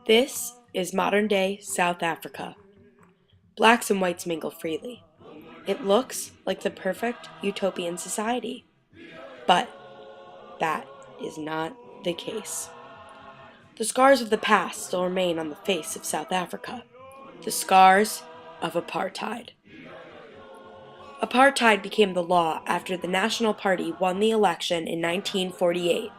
This is modern-day South Africa. Blacks and whites mingle freely. It looks like the perfect utopian society. But that is not the case. The scars of the past still remain on the face of South Africa. The scars of apartheid. Apartheid became the law after the National Party won the election in 1948.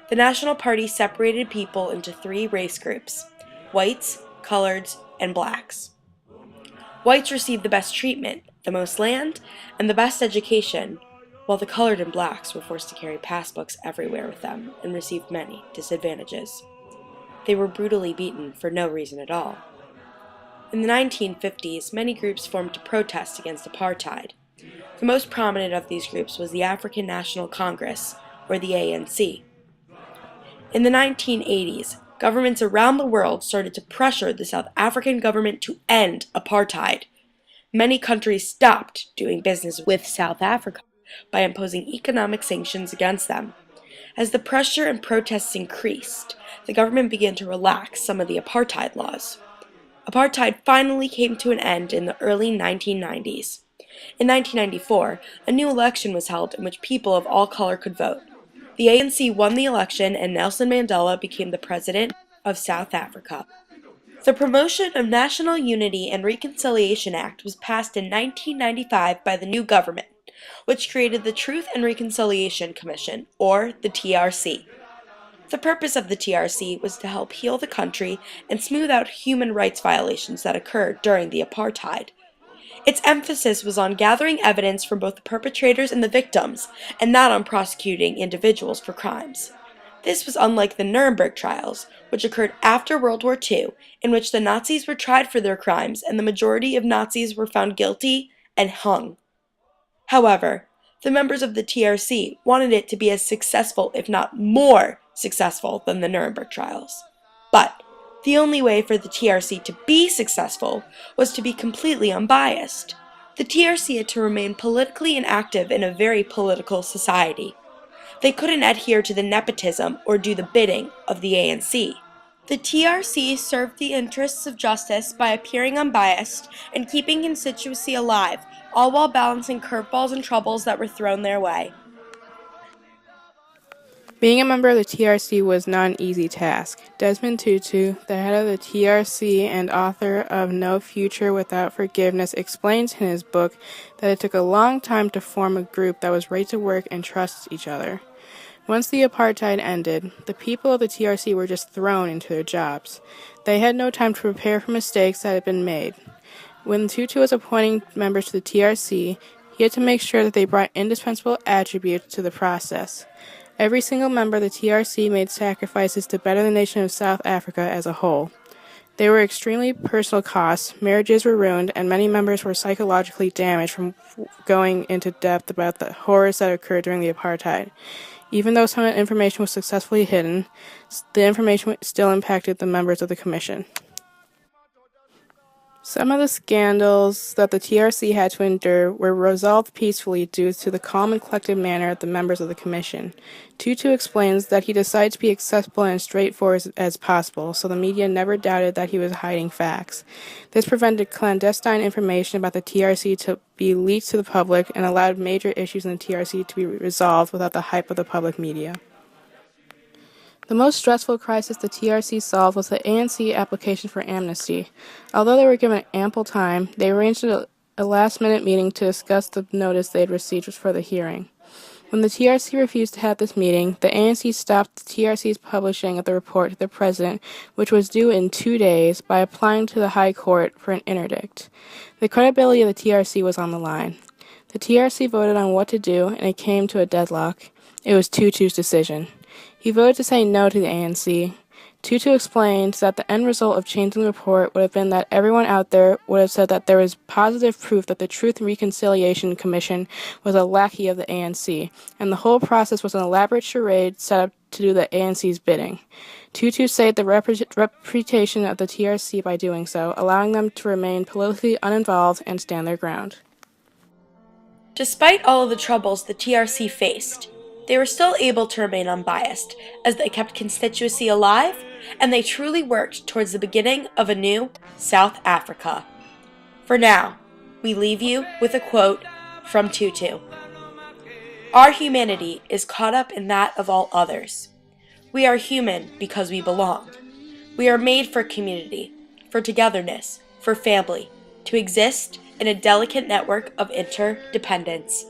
The National Party separated people into three race groups: whites, coloreds, and blacks. Whites received the best treatment, the most land, and the best education, while the colored and blacks were forced to carry passbooks everywhere with them and received many disadvantages. They were brutally beaten for no reason at all. In the 1950s, many groups formed to protest against apartheid. The most prominent of these groups was the African National Congress, or the ANC. In the 1980s, governments around the world started to pressure the South African government to end apartheid. Many countries stopped doing business with South Africa by imposing economic sanctions against them. As the pressure and protests increased, the government began to relax some of the apartheid laws. Apartheid finally came to an end in the early 1990s. In 1994, a new election was held in which people of all color could vote. The ANC won the election and Nelson Mandela became the president of South Africa. The Promotion of National Unity and Reconciliation Act was passed in 1995 by the new government, which created the Truth and Reconciliation Commission, or the TRC. The purpose of the TRC was to help heal the country and smooth out human rights violations that occurred during the apartheid. Its emphasis was on gathering evidence from both the perpetrators and the victims, and not on prosecuting individuals for crimes. This was unlike the Nuremberg trials, which occurred after World War II, in which the Nazis were tried for their crimes and the majority of Nazis were found guilty and hung. However, the members of the TRC wanted it to be as successful, if not more successful, than the Nuremberg trials. But the only way for the TRC to be successful was to be completely unbiased. The TRC had to remain politically inactive in a very political society. They couldn't adhere to the nepotism or do the bidding of the ANC. The TRC served the interests of justice by appearing unbiased and keeping constituency alive, all while balancing curveballs and troubles that were thrown their way. Being a member of the TRC was not an easy task. Desmond Tutu, the head of the TRC and author of No Future Without Forgiveness, explains in his book that it took a long time to form a group that was ready to work and trust each other. Once the apartheid ended, the people of the TRC were just thrown into their jobs. They had no time to prepare for mistakes that had been made. When Tutu was appointing members to the TRC, he had to make sure that they brought indispensable attributes to the process. Every single member of the TRC made sacrifices to better the nation of South Africa as a whole. They were extremely personal costs, marriages were ruined, and many members were psychologically damaged from going into depth about the horrors that occurred during the apartheid. Even though some information was successfully hidden, the information still impacted the members of the commission. Some of the scandals that the TRC had to endure were resolved peacefully due to the calm and collected manner of the members of the commission. Tutu explains that he decided to be accessible and straightforward as possible, so the media never doubted that he was hiding facts. This prevented clandestine information about the TRC to be leaked to the public and allowed major issues in the TRC to be resolved without the hype of the public media. The most stressful crisis the TRC solved was the ANC application for amnesty. Although they were given ample time, they arranged a last-minute meeting to discuss the notice they had received for the hearing. When the TRC refused to have this meeting, the ANC stopped the TRC's publishing of the report to the president, which was due in 2 days, by applying to the High Court for an interdict. The credibility of the TRC was on the line. The TRC voted on what to do, and it came to a deadlock. It was Tutu's decision. He voted to say no to the ANC. Tutu explained that the end result of changing the report would have been that everyone out there would have said that there was positive proof that the Truth and Reconciliation Commission was a lackey of the ANC, and the whole process was an elaborate charade set up to do the ANC's bidding. Tutu saved the reputation of the TRC by doing so, allowing them to remain politically uninvolved and stand their ground. Despite all of the troubles the TRC faced, they were still able to remain unbiased, as they kept constituency alive, and they truly worked towards the beginning of a new South Africa. For now, we leave you with a quote from Tutu. Our humanity is caught up in that of all others. We are human because we belong. We are made for community, for togetherness, for family, to exist in a delicate network of interdependence.